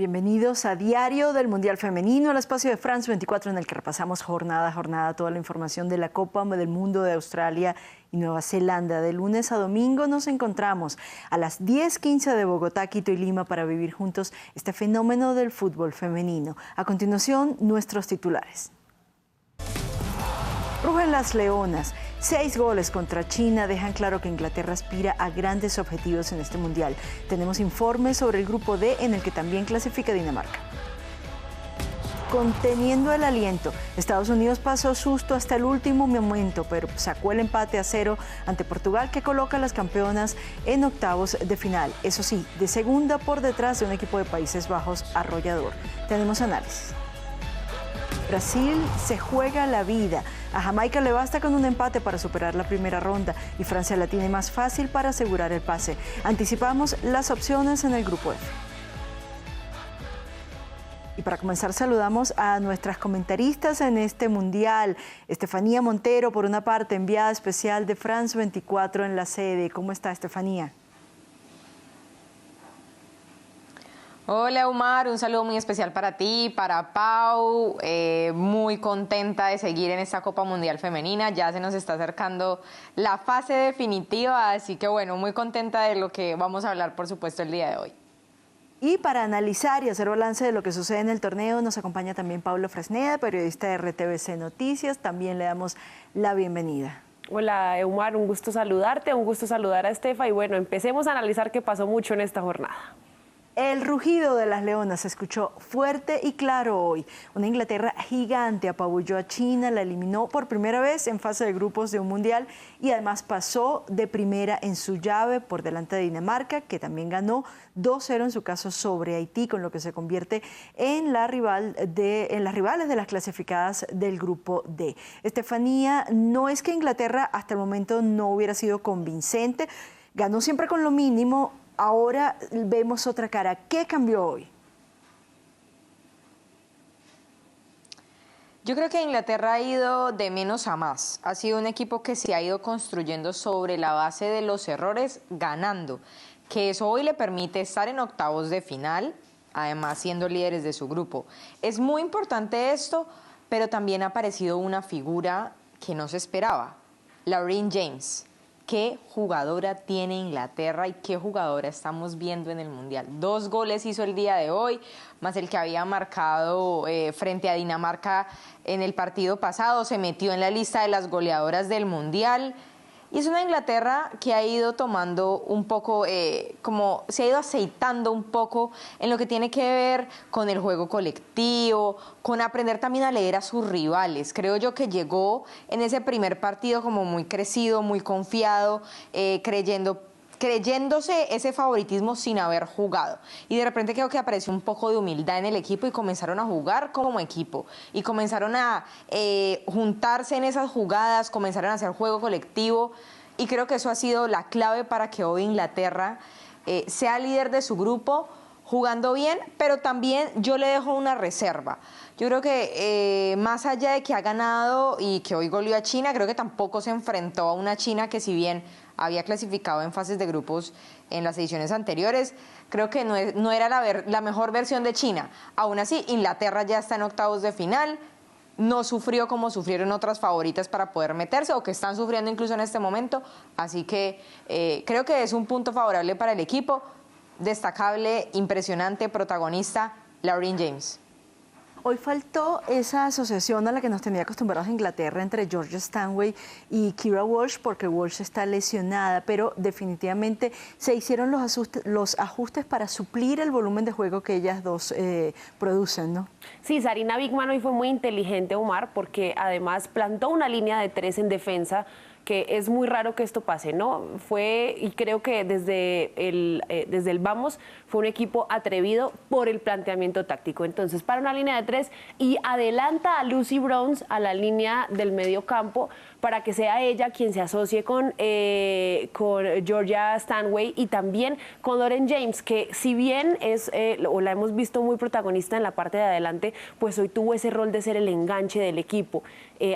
Bienvenidos a Diario del Mundial Femenino, el espacio de France 24 en el que repasamos jornada a jornada toda la información de la Copa del Mundo de Australia y Nueva Zelanda. De lunes a domingo nos encontramos a las 10:15 de Bogotá, Quito y Lima para vivir juntos este fenómeno del fútbol femenino. A continuación, nuestros titulares. Rugen las leonas. 6 goles contra China dejan claro que Inglaterra aspira a grandes objetivos en este mundial. Tenemos informes sobre el grupo D en el que también clasifica Dinamarca. Conteniendo el aliento, Estados Unidos pasó susto hasta el último momento, pero sacó el empate a 0 ante Portugal, que coloca a las campeonas en octavos de final. Eso sí, de segunda por detrás de un equipo de Países Bajos arrollador. Tenemos análisis. Brasil se juega la vida. A Jamaica le basta con un empate para superar la primera ronda y Francia la tiene más fácil para asegurar el pase. Anticipamos las opciones en el grupo F. Y para comenzar saludamos a nuestras comentaristas en este mundial. Estefanía Montero, por una parte, enviada especial de France 24 en la sede. ¿Cómo está, Estefanía? Hola, Omar, un saludo muy especial para ti, para Pau, muy contenta de seguir en esta Copa Mundial Femenina, ya se nos está acercando la fase definitiva, así que bueno, muy contenta de lo que vamos a hablar, por supuesto, el día de hoy. Y para analizar y hacer balance de lo que sucede en el torneo, nos acompaña también Pablo Fresneda, periodista de RTVC Noticias, también le damos la bienvenida. Hola, Omar, un gusto saludarte, un gusto saludar a Estefa y bueno, empecemos a analizar qué pasó mucho en esta jornada. El rugido de las leonas se escuchó fuerte y claro hoy. Una Inglaterra gigante apabulló a China, la eliminó por primera vez en fase de grupos de un mundial y además pasó de primera en su llave por delante de Dinamarca, que también ganó 2-0 en su caso sobre Haití, con lo que se convierte en las rivales de las clasificadas del grupo D. Estefanía, no es que Inglaterra hasta el momento no hubiera sido convincente, ganó siempre con lo mínimo. Ahora vemos otra cara. ¿Qué cambió hoy? Yo creo que Inglaterra ha ido de menos a más. Ha sido un equipo que se ha ido construyendo sobre la base de los errores, ganando. Que eso hoy le permite estar en octavos de final, además siendo líderes de su grupo. Es muy importante esto, pero también ha aparecido una figura que no se esperaba, Lauren James. ¿Qué jugadora tiene Inglaterra y qué jugadora estamos viendo en el Mundial? 2 goles hizo el día de hoy, más el que había marcado frente a Dinamarca en el partido pasado. Se metió en la lista de las goleadoras del Mundial. Y es una Inglaterra que ha ido tomando un poco, como se ha ido aceitando un poco en lo que tiene que ver con el juego colectivo, con aprender también a leer a sus rivales. Creo yo que llegó en ese primer partido como muy crecido, muy confiado, creyéndose ese favoritismo sin haber jugado. Y de repente creo que apareció un poco de humildad en el equipo y comenzaron a jugar como equipo. Y comenzaron a juntarse en esas jugadas, comenzaron a hacer juego colectivo. Y creo que eso ha sido la clave para que hoy Inglaterra sea líder de su grupo, jugando bien, pero también yo le dejo una reserva. Yo creo que más allá de que ha ganado y que hoy goleó a China, creo que tampoco se enfrentó a una China que, si bien había clasificado en fases de grupos en las ediciones anteriores, creo que no era la mejor versión de China. Aún así, Inglaterra ya está en octavos de final, no sufrió como sufrieron otras favoritas para poder meterse, o que están sufriendo incluso en este momento, así que creo que es un punto favorable para el equipo. Destacable, impresionante, protagonista, Lauren James. Hoy faltó esa asociación a la que nos tenía acostumbrados Inglaterra entre Georgia Stanway y Keira Walsh, porque Walsh está lesionada, pero definitivamente se hicieron los ajustes para suplir el volumen de juego que ellas dos producen, ¿no? Sí, Sarina Bigman hoy fue muy inteligente, Omar, porque además plantó una línea de 3 en defensa, que es muy raro que esto pase, ¿no? Y creo que desde el vamos fue un equipo atrevido por el planteamiento táctico. Entonces, para una línea de 3 y adelanta a Lucy Bronze a la línea del medio campo para que sea ella quien se asocie con Georgia Stanway y también con Lauren James, que si bien la hemos visto muy protagonista en la parte de adelante, pues hoy tuvo ese rol de ser el enganche del equipo.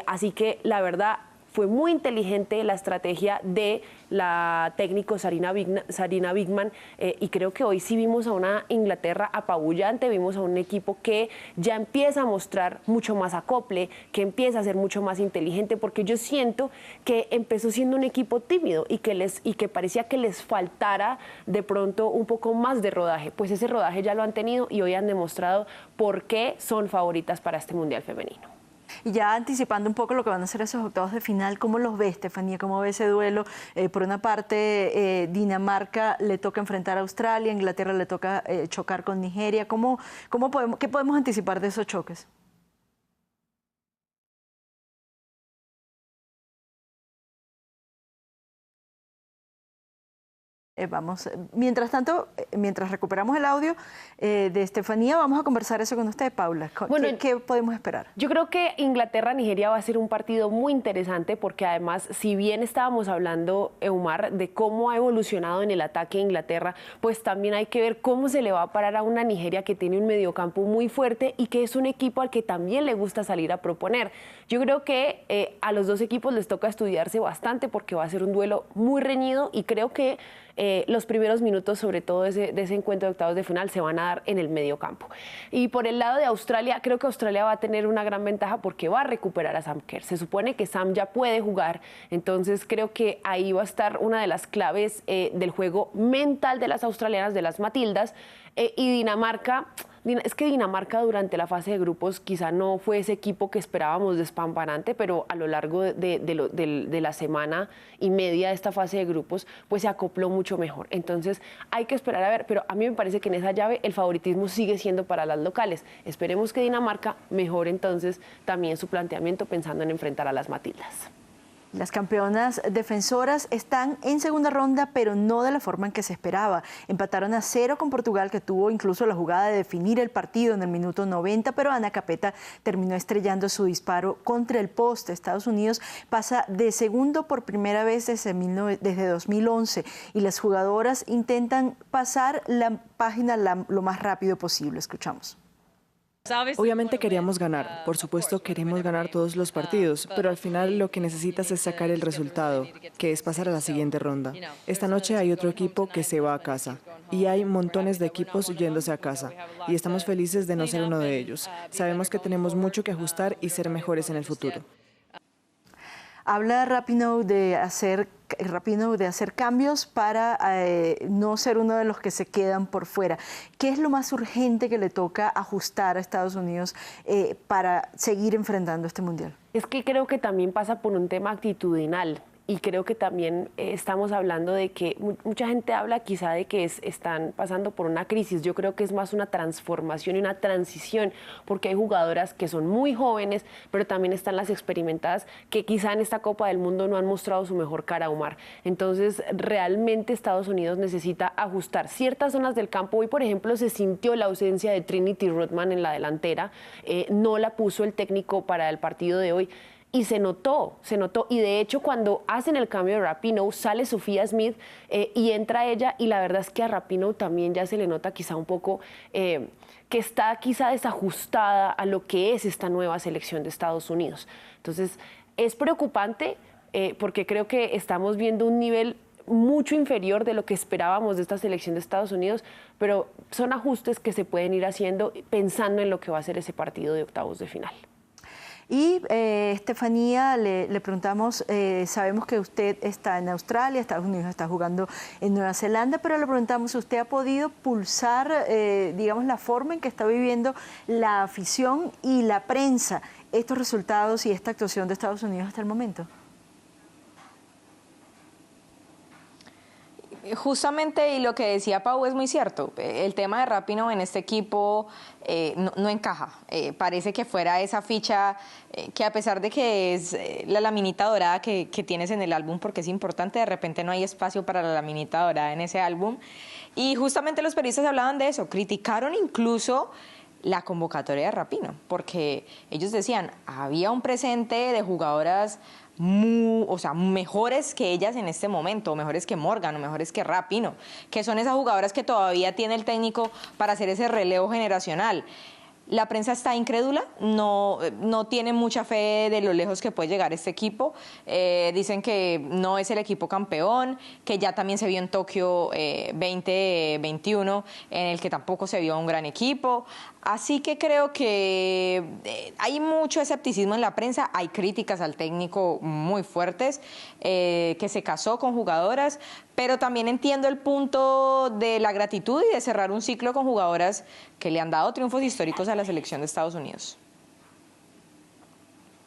Así que la verdad, fue muy inteligente la estrategia de la técnico Sarina Wiegman, y creo que hoy sí vimos a una Inglaterra apabullante, vimos a un equipo que ya empieza a mostrar mucho más acople, que empieza a ser mucho más inteligente, porque yo siento que empezó siendo un equipo tímido y que parecía que les faltara de pronto un poco más de rodaje. Pues ese rodaje ya lo han tenido y hoy han demostrado por qué son favoritas para este Mundial Femenino. Y ya anticipando un poco lo que van a ser esos octavos de final, ¿cómo los ves, Estefanía? ¿Cómo ves ese duelo? Por una parte, Dinamarca le toca enfrentar a Australia, Inglaterra le toca chocar con Nigeria. ¿Qué podemos anticipar de esos choques? Mientras tanto, mientras recuperamos el audio de Estefanía, vamos a conversar eso con usted, Paula. Bueno, ¿Qué podemos esperar? Yo creo que Inglaterra-Nigeria va a ser un partido muy interesante porque además, si bien estábamos hablando, Eumar, de cómo ha evolucionado en el ataque Inglaterra, pues también hay que ver cómo se le va a parar a una Nigeria que tiene un mediocampo muy fuerte y que es un equipo al que también le gusta salir a proponer. Yo creo que a los dos equipos les toca estudiarse bastante porque va a ser un duelo muy reñido y creo que los primeros minutos, sobre todo de ese encuentro de octavos de final, se van a dar en el medio campo. Y por el lado de Australia, creo que Australia va a tener una gran ventaja porque va a recuperar a Sam Kerr. Se supone que Sam ya puede jugar, entonces creo que ahí va a estar una de las claves del juego mental de las australianas, de las Matildas. Y Dinamarca, es que Dinamarca durante la fase de grupos quizá no fue ese equipo que esperábamos despampanante, pero a lo largo de la semana y media de esta fase de grupos, pues se acopló mucho mejor. Entonces hay que esperar a ver, pero a mí me parece que en esa llave el favoritismo sigue siendo para las locales. Esperemos que Dinamarca mejore entonces también su planteamiento pensando en enfrentar a las Matildas. Las campeonas defensoras están en segunda ronda, pero no de la forma en que se esperaba. Empataron a 0 con Portugal, que tuvo incluso la jugada de definir el partido en el minuto 90, pero Ana Capeta terminó estrellando su disparo contra el poste. Estados Unidos pasa de segundo por primera vez desde 2011 y las jugadoras intentan pasar la página lo más rápido posible. Escuchamos. Obviamente queríamos ganar, por supuesto queremos ganar todos los partidos, pero al final lo que necesitas es sacar el resultado, que es pasar a la siguiente ronda. Esta noche hay otro equipo que se va a casa y hay montones de equipos yéndose a casa y estamos felices de no ser uno de ellos. Sabemos que tenemos mucho que ajustar y ser mejores en el futuro. Habla Rapinoe de hacer cambios para no ser uno de los que se quedan por fuera. ¿Qué es lo más urgente que le toca ajustar a Estados Unidos para seguir enfrentando este Mundial? Es que creo que también pasa por un tema actitudinal. Y creo que también estamos hablando de que mucha gente habla quizá de que están pasando por una crisis. Yo creo que es más una transformación y una transición, porque hay jugadoras que son muy jóvenes, pero también están las experimentadas que quizá en esta Copa del Mundo no han mostrado su mejor cara, Omar. Entonces, realmente Estados Unidos necesita ajustar ciertas zonas del campo. Hoy, por ejemplo, se sintió la ausencia de Trinity Rodman en la delantera. No la puso el técnico para el partido de hoy. Y se notó, y de hecho cuando hacen el cambio de Rapinoe sale Sofía Smith y entra ella, y la verdad es que a Rapinoe también ya se le nota quizá un poco que está quizá desajustada a lo que es esta nueva selección de Estados Unidos. Entonces es preocupante porque creo que estamos viendo un nivel mucho inferior de lo que esperábamos de esta selección de Estados Unidos, pero son ajustes que se pueden ir haciendo pensando en lo que va a ser ese partido de octavos de final. Y Estefanía, le preguntamos, sabemos que usted está en Australia, Estados Unidos está jugando en Nueva Zelanda, pero le preguntamos, ¿usted ha podido pulsar, digamos, la forma en que está viviendo la afición y la prensa estos resultados y esta actuación de Estados Unidos hasta el momento? Justamente, y lo que decía Pau es muy cierto, el tema de Rapinoe en este equipo no encaja. Parece que fuera esa ficha que, a pesar de que es la laminita dorada que tienes en el álbum, porque es importante, de repente no hay espacio para la laminita dorada en ese álbum. Y justamente los periodistas hablaban de eso, criticaron incluso la convocatoria de Rapinoe, porque ellos decían, había un presente de jugadoras mejores que ellas en este momento, mejores que Morgan o mejores que Rapinoe, que son esas jugadoras que todavía tiene el técnico para hacer ese relevo generacional. La prensa está incrédula, no tiene mucha fe de lo lejos que puede llegar este equipo. Dicen que no es el equipo campeón, que ya también se vio en Tokio 2021, en el que tampoco se vio un gran equipo. Así que creo que hay mucho escepticismo en la prensa, hay críticas al técnico muy fuertes, que se casó con jugadoras, pero también entiendo el punto de la gratitud y de cerrar un ciclo con jugadoras que le han dado triunfos históricos a la selección de Estados Unidos.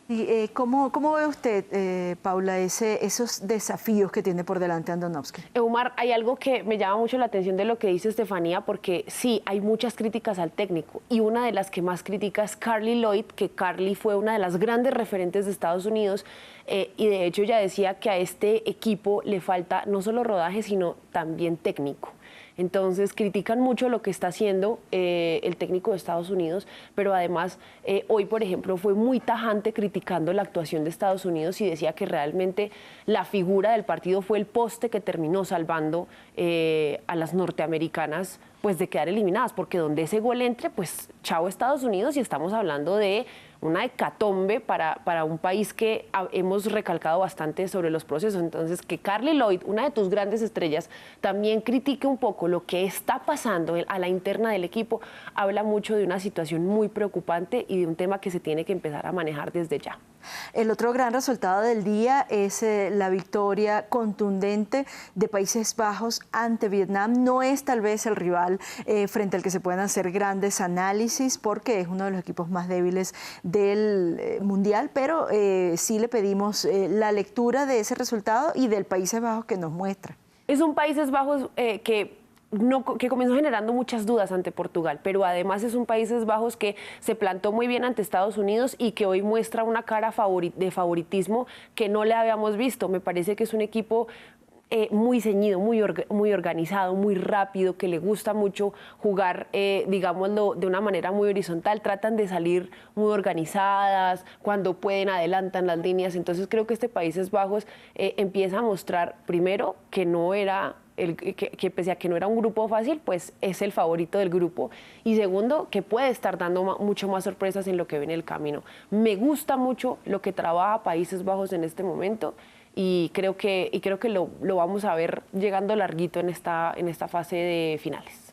¿Y cómo ve usted, Paula, esos desafíos que tiene por delante Andonovski? Eumar, hay algo que me llama mucho la atención de lo que dice Estefanía, porque sí, hay muchas críticas al técnico, y una de las que más critica es Carly Lloyd, que Carly fue una de las grandes referentes de Estados Unidos, y de hecho ella decía que a este equipo le falta no solo rodaje, sino también técnico. Entonces critican mucho lo que está haciendo el técnico de Estados Unidos, pero además hoy, por ejemplo, fue muy tajante criticando la actuación de Estados Unidos y decía que realmente la figura del partido fue el poste que terminó salvando a las norteamericanas pues de quedar eliminadas, porque donde ese gol entre, pues chao Estados Unidos, y estamos hablando de una hecatombe para un país que hemos recalcado bastante sobre los procesos. Entonces, que Carly Lloyd, una de tus grandes estrellas, también critique un poco lo que está pasando a la interna del equipo, habla mucho de una situación muy preocupante y de un tema que se tiene que empezar a manejar desde ya. El otro gran resultado del día es la victoria contundente de Países Bajos ante Vietnam. No es tal vez el rival frente al que se puedan hacer grandes análisis, porque es uno de los equipos más débiles del Mundial, pero sí le pedimos la lectura de ese resultado y del Países Bajos que nos muestra. Es un Países Bajos que comenzó generando muchas dudas ante Portugal, pero además es un Países Bajos que se plantó muy bien ante Estados Unidos y que hoy muestra una cara de favoritismo que no le habíamos visto. Me parece que es un equipo muy ceñido, muy organizado, muy rápido, que le gusta mucho jugar, digámoslo, de una manera muy horizontal. Tratan de salir muy organizadas, cuando pueden adelantan las líneas. Entonces creo que este Países Bajos empieza a mostrar, primero, que no era que pese a que no era un grupo fácil, pues es el favorito del grupo, y segundo, que puede estar dando mucho más sorpresas en lo que viene el camino. Me gusta mucho lo que trabaja Países Bajos en este momento, y creo que lo vamos a ver llegando larguito en esta fase de finales.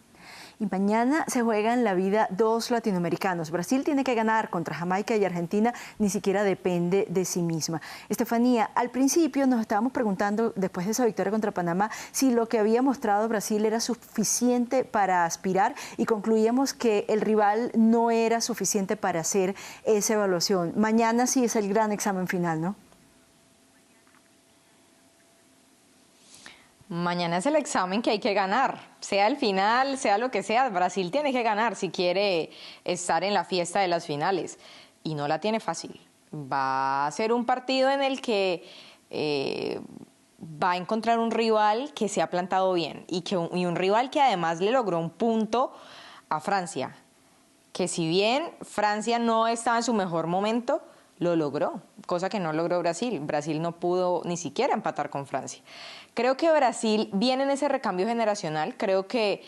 Y mañana se juegan la vida dos latinoamericanos. Brasil tiene que ganar contra Jamaica, y Argentina ni siquiera depende de sí misma. Estefanía, al principio nos estábamos preguntando, después de esa victoria contra Panamá, si lo que había mostrado Brasil era suficiente para aspirar, y concluíamos que el rival no era suficiente para hacer esa evaluación. Mañana sí es el gran examen final, ¿no? Mañana es el examen que hay que ganar, sea el final, sea lo que sea. Brasil tiene que ganar si quiere estar en la fiesta de las finales, y no la tiene fácil. Va a ser un partido en el que va a encontrar un rival que se ha plantado bien, y un rival que además le logró un punto a Francia, que si bien Francia no estaba en su mejor momento, lo logró, cosa que no logró Brasil. Brasil no pudo ni siquiera empatar con Francia. Creo que Brasil viene en ese recambio generacional. Creo que,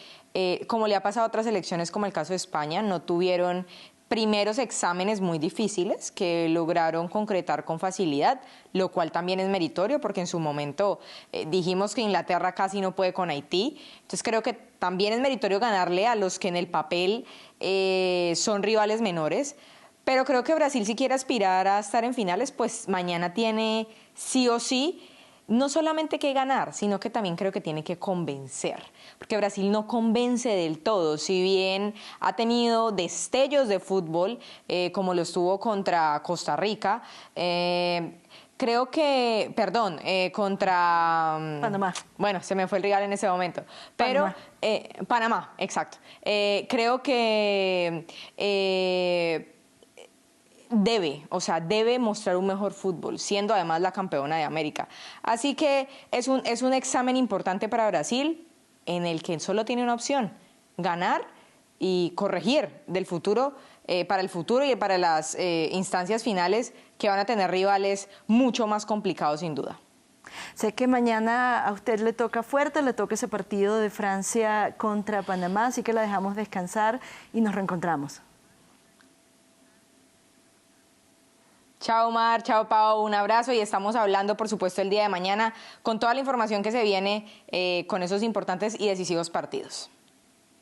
como le ha pasado a otras selecciones, como el caso de España, no tuvieron primeros exámenes muy difíciles que lograron concretar con facilidad, lo cual también es meritorio, porque en su momento dijimos que Inglaterra casi no puede con Haití. Entonces creo que también es meritorio ganarle a los que en el papel son rivales menores. Pero creo que Brasil, si quiere aspirar a estar en finales, pues mañana tiene sí o sí no solamente que ganar, sino que también creo que tiene que convencer, porque Brasil no convence del todo. Si bien ha tenido destellos de fútbol, como lo estuvo contra Costa Rica, creo que, contra Panamá. Bueno, se me fue el rival en ese momento, pero Panamá, exacto. Creo que debe mostrar un mejor fútbol, siendo además la campeona de América. Así que es un examen importante para Brasil, en el que solo tiene una opción: ganar y corregir del futuro, para el futuro y para las instancias finales, que van a tener rivales mucho más complicados sin duda. Sé que mañana a usted le toca fuerte, le toca ese partido de Francia contra Panamá, así que la dejamos descansar y nos reencontramos. Chao Mar, chao Pau, un abrazo y estamos hablando por supuesto el día de mañana con toda la información que se viene con esos importantes y decisivos partidos.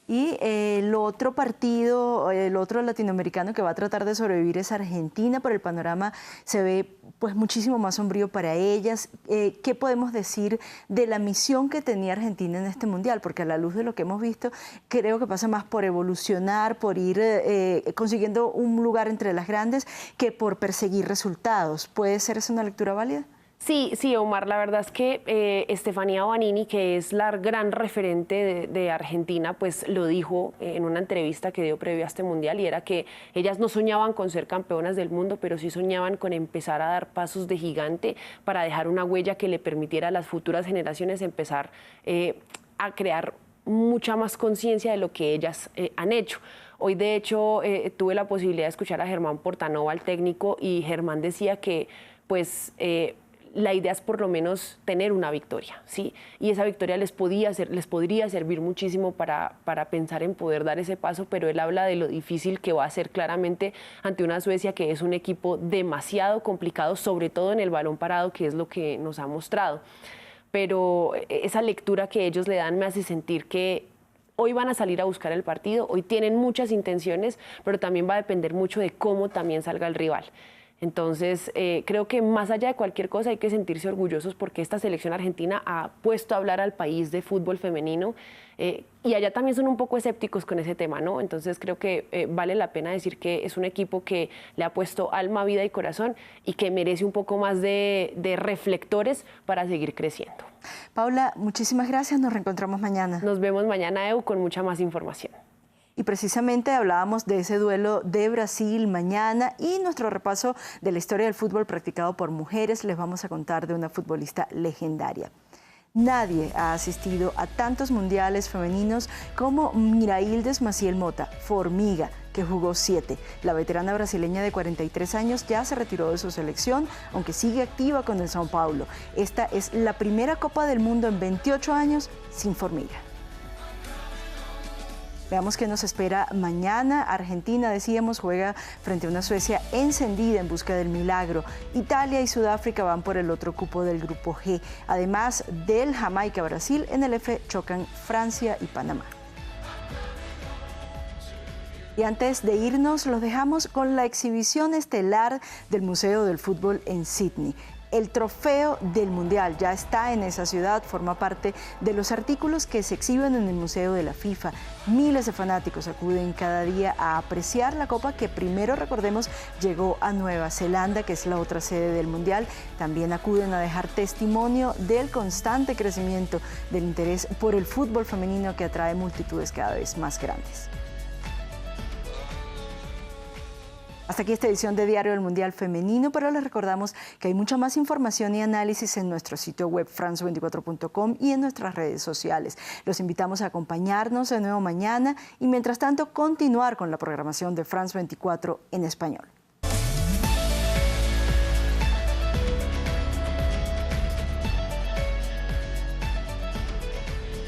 Y el otro partido, el otro latinoamericano que va a tratar de sobrevivir es Argentina, pero el panorama se ve pues muchísimo más sombrío para ellas. ¿Qué podemos decir de la misión que tenía Argentina en este Mundial? Porque a la luz de lo que hemos visto, creo que pasa más por evolucionar, por ir consiguiendo un lugar entre las grandes, que por perseguir resultados. ¿Puede ser esa una lectura válida? Sí, Omar, la verdad es que Estefanía Banini, que es la gran referente de Argentina, pues lo dijo en una entrevista que dio previo a este Mundial, y era que ellas no soñaban con ser campeonas del mundo, pero sí soñaban con empezar a dar pasos de gigante para dejar una huella que le permitiera a las futuras generaciones empezar a crear mucha más conciencia de lo que ellas han hecho. Hoy, de hecho, tuve la posibilidad de escuchar a Germán Portanova, el técnico, y Germán decía que, pues, la idea es por lo menos tener una victoria, ¿sí? Y esa victoria les podría servir muchísimo para pensar en poder dar ese paso, pero él habla de lo difícil que va a ser claramente ante una Suecia que es un equipo demasiado complicado, sobre todo en el balón parado, que es lo que nos ha mostrado. Pero esa lectura que ellos le dan me hace sentir que hoy van a salir a buscar el partido, hoy tienen muchas intenciones, pero también va a depender mucho de cómo también salga el rival. Entonces, creo que más allá de cualquier cosa hay que sentirse orgullosos porque esta selección argentina ha puesto a hablar al país de fútbol femenino y allá también son un poco escépticos con ese tema, ¿no? Entonces, creo que vale la pena decir que es un equipo que le ha puesto alma, vida y corazón y que merece un poco más de reflectores para seguir creciendo. Paula, muchísimas gracias. Nos reencontramos mañana. Nos vemos mañana, Evo, con mucha más información. Y precisamente hablábamos de ese duelo de Brasil mañana y nuestro repaso de la historia del fútbol practicado por mujeres. Les vamos a contar de una futbolista legendaria. Nadie ha asistido a tantos mundiales femeninos como Miraildes Maciel Mota, Formiga, que jugó 7. La veterana brasileña de 43 años ya se retiró de su selección, aunque sigue activa con el São Paulo. Esta es la primera Copa del Mundo en 28 años sin Formiga. Veamos qué nos espera mañana. Argentina, decíamos, juega frente a una Suecia encendida en busca del milagro. Italia y Sudáfrica van por el otro cupo del grupo G. Además del Jamaica-Brasil, en el F chocan Francia y Panamá. Y antes de irnos, los dejamos con la exhibición estelar del Museo del Fútbol en Sydney. El trofeo del Mundial ya está en esa ciudad, forma parte de los artículos que se exhiben en el Museo de la FIFA. Miles de fanáticos acuden cada día a apreciar la copa que primero, recordemos, llegó a Nueva Zelanda, que es la otra sede del Mundial. También acuden a dejar testimonio del constante crecimiento del interés por el fútbol femenino que atrae multitudes cada vez más grandes. Hasta aquí esta edición de Diario del Mundial Femenino, pero les recordamos que hay mucha más información y análisis en nuestro sitio web france24.com y en nuestras redes sociales. Los invitamos a acompañarnos de nuevo mañana y mientras tanto continuar con la programación de France 24 en español.